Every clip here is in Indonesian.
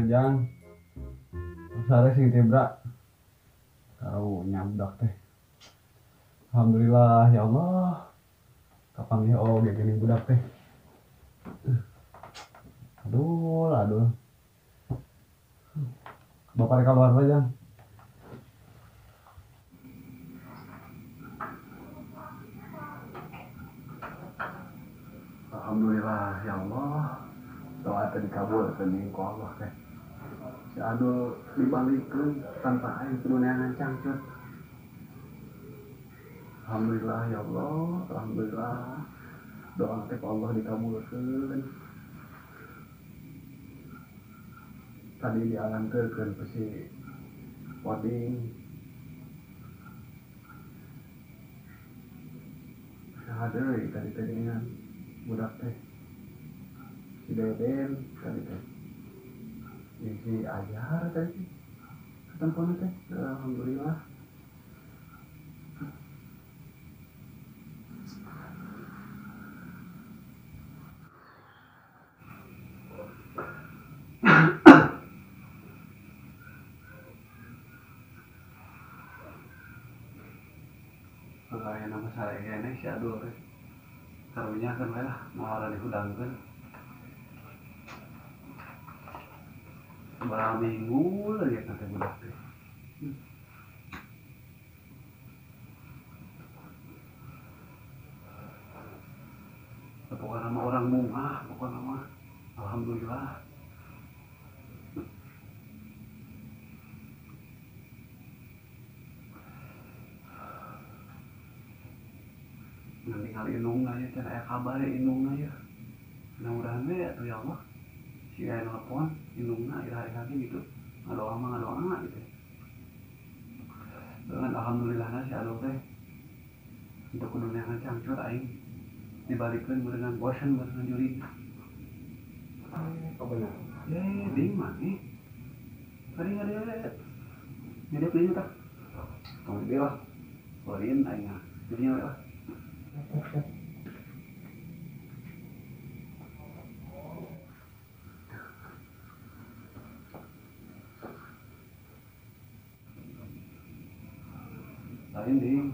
Jang. Sare sing tibra. Kau nyabdak teh. Alhamdulillah ya Allah. Kapan ya oh gini budak teh. Aduh. Bapak keluar aja. Alhamdulillah ya Allah. Doa tadi kabul tadi ku Allah teh. Si Adul dibalikeun tanpa aing kudu neangan cangcut. Alhamdulillah ya Allah, alhamdulillah. Doa teh ku Allah dikabulkeun. Tadi dialankeun pesi wading. Sahadeui tadi dengan budak teh. Si Deden tadi teh. Si Ajar tadi. Ketempuna teh. Alhamdulillah. Pegawai nama saya ini si Adul teh. Karunya kan lah malah dihudangkeun. Berapa minggu lagi nanti budak teh. Pokoknya nama orang bunga, pokoknya nama alhamdulillah. Nanti kali inung ya, cara ayah kabar inung ya. Mudah-mudahan ya tuh ya Allah. Si ayah nelfon inung hari gitu. Ngadoa gitu. Dengan alhamdulillah si Adul teh. Untuk dunia cangcut aing dibalikkan dengan bosan dengan juri. Oh benar. Ya, ding mah nih. Tadi ada. Nyedek deui tah. Tong dia lah. Bolin aing. Jadinya lah. Lain ding.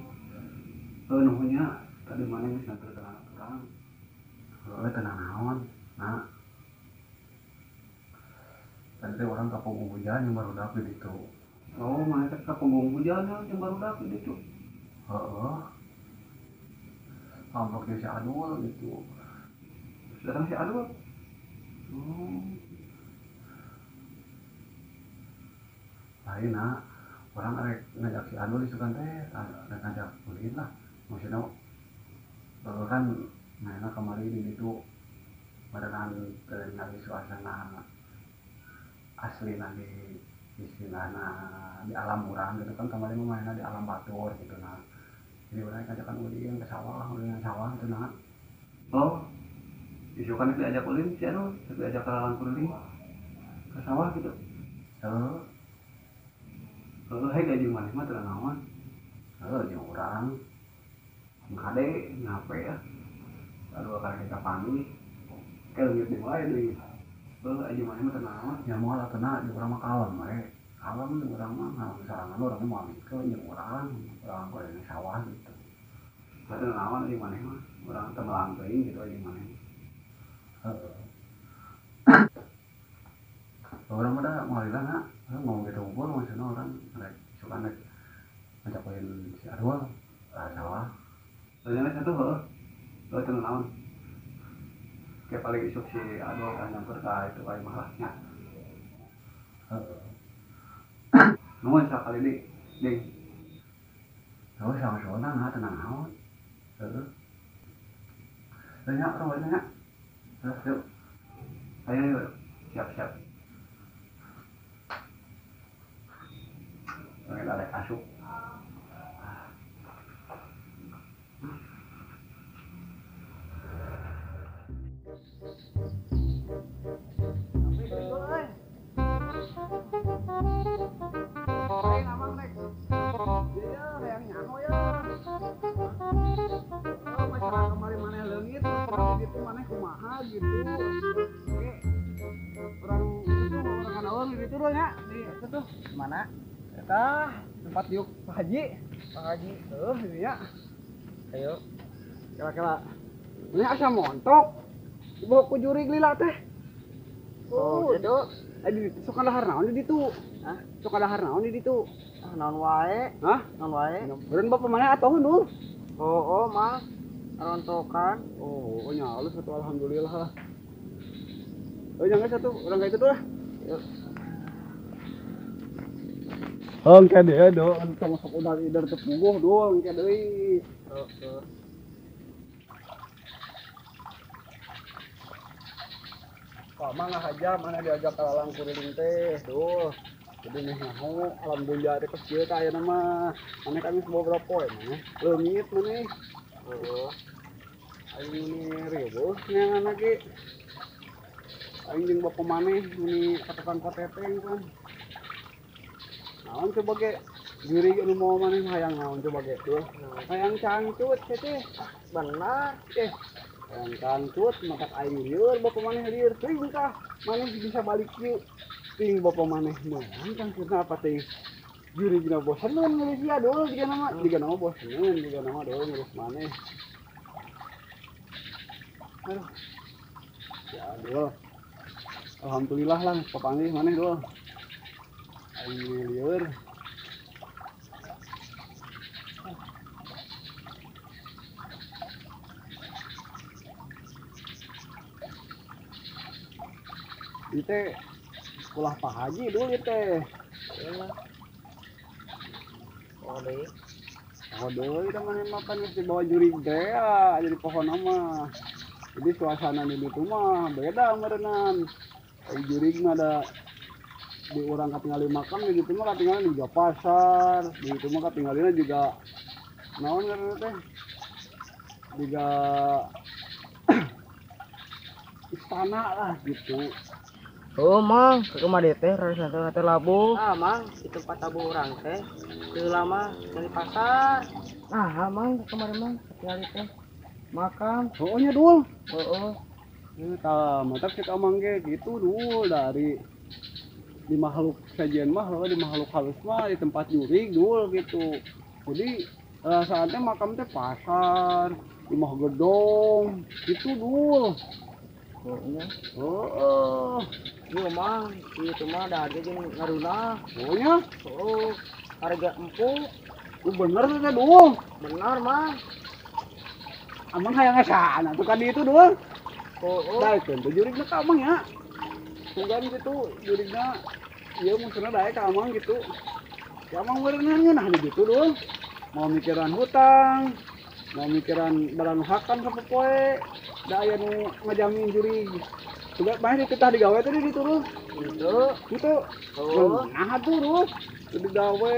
Nuhnya tadi mana yang bisa terang. Tenang naon. Nah. Tadi orang ke punggung hujan yang baru dapet itu. Oh, mana ke punggung hujan yang baru dapet itu. Amplopnya si Adul gitu. Datang si Adul. Lain nak. Orang ngajak si Adul isukan teh. Ngajak ulin lah. Maksudnya. Kan mainnya kemarin itu. Barengan dari suasana. Asli di istilahnya di alam urang gitu kan kemarin mainnya di alam batur gitu nah. Jadi orang ngajakan ulin ke sawah gitu nah. Oh, isukan itu diajak ulin sih anu, diajak ke lalang ulin ke sawah gitu. Hei gaji mana mah teu naon. Jeung urang ngade ngape ya. Lalu akan kita panggil. Leungit dimulai deui. Aja mana mah teu naon. Ya moal atuh di urang mah kalem we. Kalem di urang mah ngaran sarangan urang mah mikir jeung urang goreng sawah gitu. Teu naon di mana mah. Urang teu melang teuing gitu aja mana. Orang mah da moal na ngomong gitu pun maksudna orang rek suka ngajak poin si Adul sawah. Soalnya satu heuh. Teu naon. Kayak paling isuk si Adul kan nyamper ka itu kayak malahnya. Nuhun sakali ding. Oh, sama-sama tenang naon. Banyak orang banyak. Yuk. Ayo. Siap. Ada kasuk. Gitu. Orang itu orang kanaon gitu doang ya di itu tuh mana eta tempat yuk Pak Haji ini ya ayo kira-kira ini asa montok dibawa ku juri lila teh itu sok dahar naon di ditu hah sok dahar naon di ditu naon wae beureun bapak mana atuh dul oh mah rontokan oh nya alus atuh alhamdulillah jangan satu orang kayak itu tuh lah kayak dia do untuk masuk udar tepuguh doang kayak deui mangga aja mana diajak kalalang kuring teh tuh jadi nih mau alhamdulillah teh kecil kayak nama mana kami sebuah berapa poin mana leungit mana ini ribu yang lagi anjing bapak maneh ini katakan koteteng kan naon coba ge juri anu mau maneh hayang naon coba ge tuh hayang cangcut teh benar hayang cangcut maka aing lieur bapak maneh lieur teuing tah maneh bisa balik ieu ting bapak maneh mah cangcutna apa teh juri dina bosan mun ngurus ieu dul diga nama bosan diga nama dul ngurus maneh aduh ya dul alhamdulillah lah papanggih maneh doang aing lieur ieu teh sekolah Pak Haji dulu ieu teh deui da maneh makan geus dibawa jurig teh jadi pohon mah jadi suasana di ditu mah beda meureunnan jurig mah ada di urang katingali makan di ditu mah katingali juga pasar di ditu mah katingalina juga naon ngaranna teh juga istana lah gitu. Oh mang ke kemari teh rasa teh labu mang di tempat tabu orang teh teu lama dari pasar mang ke kemari mang kali teh makan nya dul tah mata kita mangge gitu dul dari di makhluk sajian mah di makhluk halus mah di tempat jurig dul gitu jadi saatnya makam teh pasar di mah gedong gitu dul iya mang itu mah ada harga jeung ngaruna nya harga empuk bener teh dul benar mang amang hayang ngasana tuh kan itu dul daekeun teh jurigna ka amang ya tunggan gitu jurigna ieu musuhna daek ka amang gitu ya amang meureun ngeunah gitu dul mau mikiran hutang mau mikiran barang hakan sapopoe da aya nu ngajamin jurig juga banyak itu tah digawe tadi di ditu gitu nah tuh dul digawe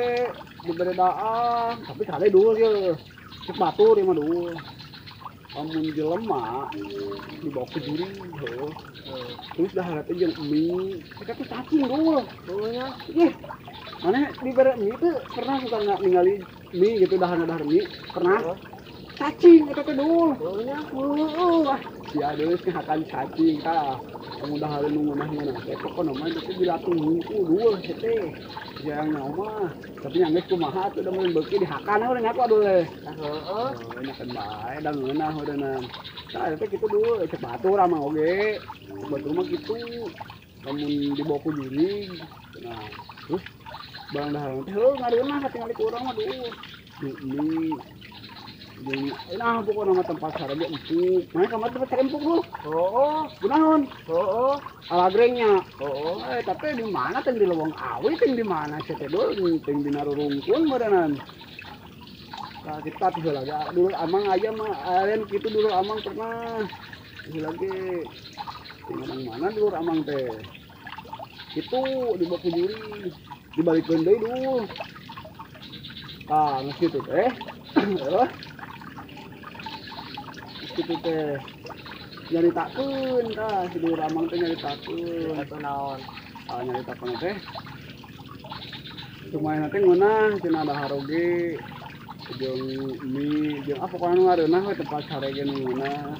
diberedaan tapi kali dul ya cek batur ya mah dul amun jelema dibawa ke jurig terus dah harate jeung mie kita tuh cacing dul nya mana dibere mie tuh pernah suka nggak ningali mie gitu dahar mie pernah cacing eta teh dul nya ya deus akan cacing tah kamu dah hari nungunahnya nah pokoknya mah itu dilatung hungku dul teh yang mah tapi yang geus kumaha tuh da mun beuki dihakan urang ngaku aduh nya kan bae da ngeunah urang tah eta kitu dul cek batur mah oge batur mah kitu lamun dibawa ku jurig nah terus barang dahareun teh heuh ngareunah katingali ku urang mah dul ini nah pokoknya nama tempat sarage empuk mana kamar tempat sarage empuk dulu gunaon alagrengnya tapi di mana teng di lowong awi teng di mana sih teh dulu teng di narurungkun meureunnan nah kita tuh lagi dulu amang aja mah aren gitu dulu amang pernah lagi tinggal mana dulu amang teh itu dibawa ku juri dibalikeun deui dulu geus kitu teh gitu teh nyaritakeun tah si dulur amang teh nyaritakeun atuh naon nyaritakeun teh cumayan teh ngeunah cenah dahar oge jeung mie jeung pokona nu ngareunah we tempat sarege nu ngeunah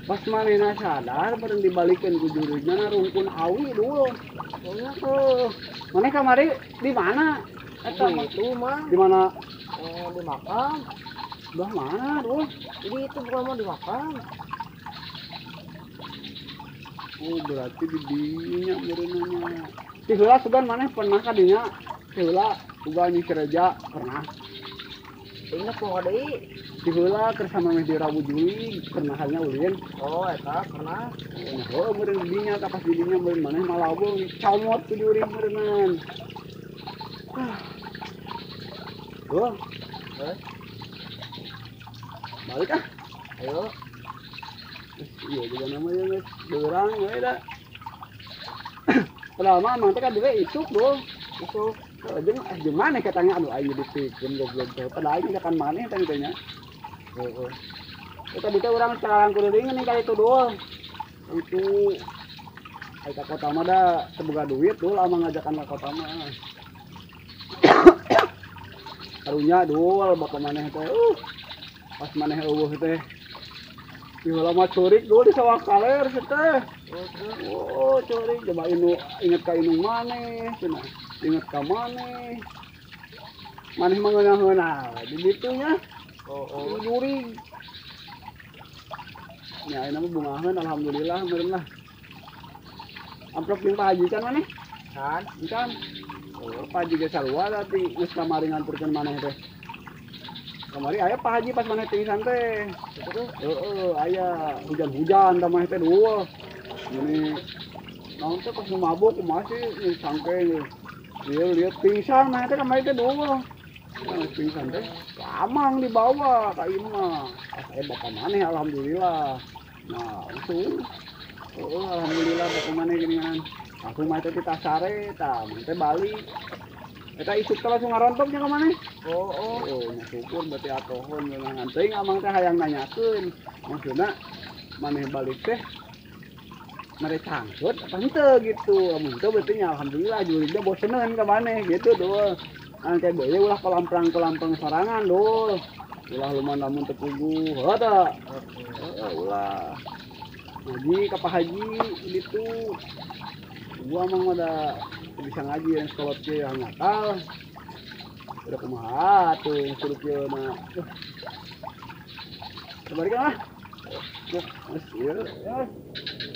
Pas manehna sadar bareng dibalikeun ku jurigna rungkun awi dulu. Oh, maneh kamari di mana? Eta mah Itu mah di mana? di makam. Belah mana dulu? Jadi itu bukan mau di makam. Oh, berarti di dinya berenanya. Ti heula sugan maneh pernah ka dinya? Ti heula uga nyi Reja pernah. Ingat kok ada Ti heula keur sama meh di Rabu Juli pernah hanya ulin. Oh, eta pernah. Nah, oh meureun di dinya kapas di dinya meureun maneh malabung comot ku diuring meureunnan. Oh, Eh, balik ah. ayo. Iya juga namanya guys, berang we da. Padahal mah mang teh kan dewe isuk doh. Masuk. Jeung maneh katanya anu aing dipikeun goblok teh. Padahal aing kan maneh teh tanya. Heeh. Eta teh urang cakalang kuring nih kali itu doh. Itu ai ka kota mah da teboga duit doh lama ngajakan ka kota mah. Karunya doh bapak maneh teh. Pas maneh eueuh teh. Di lama curik dulu di sawah kaler teh. Oh, curik coba inget ka inu maneh, cenah. Inget ka maneh. Maneh mangeunah-ngeunah di ditunya. Oh. Jurig. Ya, ini mah bungahan alhamdulillah meureun lah. Amplop jeung Pak Haji kan maneh? Kan? Kan. Oh, Pak Haji ge sarua tadi geus kamari nganturkeun maneh teh. Kamari aya Pak Haji pas maneh pingsan teh. Itu Heeh, aya hujan-hujan da mah teh dueuh. Ini naon teh pas nu mabuk kumaha sih sangke lihat pingsan mah teh kamari teh dueuh. Nah, pingsan teh lamang dibawa ka ieu mah. Pas aya bapak maneh alhamdulillah. Nah, langsung alhamdulillah bapak maneh geuningan. Langsung mah teh ditasare tah mah teh balik. Eta isuk teh langsung ngarontok nya ka maneh. oh. Oh, nya syukur berarti atohon geunangan teuing amang teh hayang nanyakeun. Maksudna maneh balik teh mere cangkeut apa henteu gitu. Amun teu berarti nya alhamdulillah jurigna boseneun ka maneh gitu doh. Angke deui ulah kelamprang sorangan doh. Ulah lumayan lamun teu puguh, heuh tah. Ulah. Ngaji ka Pak Haji gitu. Gua mah ada bisa ngaji yang sekolot ke yang nakal. Udah kumaha tuh suruh kieu mah. Kembali kan lah. Mas ieu. Ya.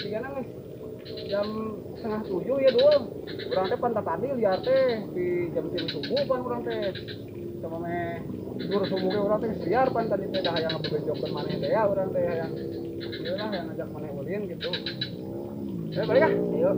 Tigana geus jam 6:30 ya doang. Urang teh pantat tadi liar teh di jam 3 subuh pan urang teh. Sama meh dur subuh ge urang teh siar pan tadi teh hayang ngabejokkeun maneh teh ya urang teh hayang ieu lah yang ngajak maneh ulin gitu. Balik ah. Ayo.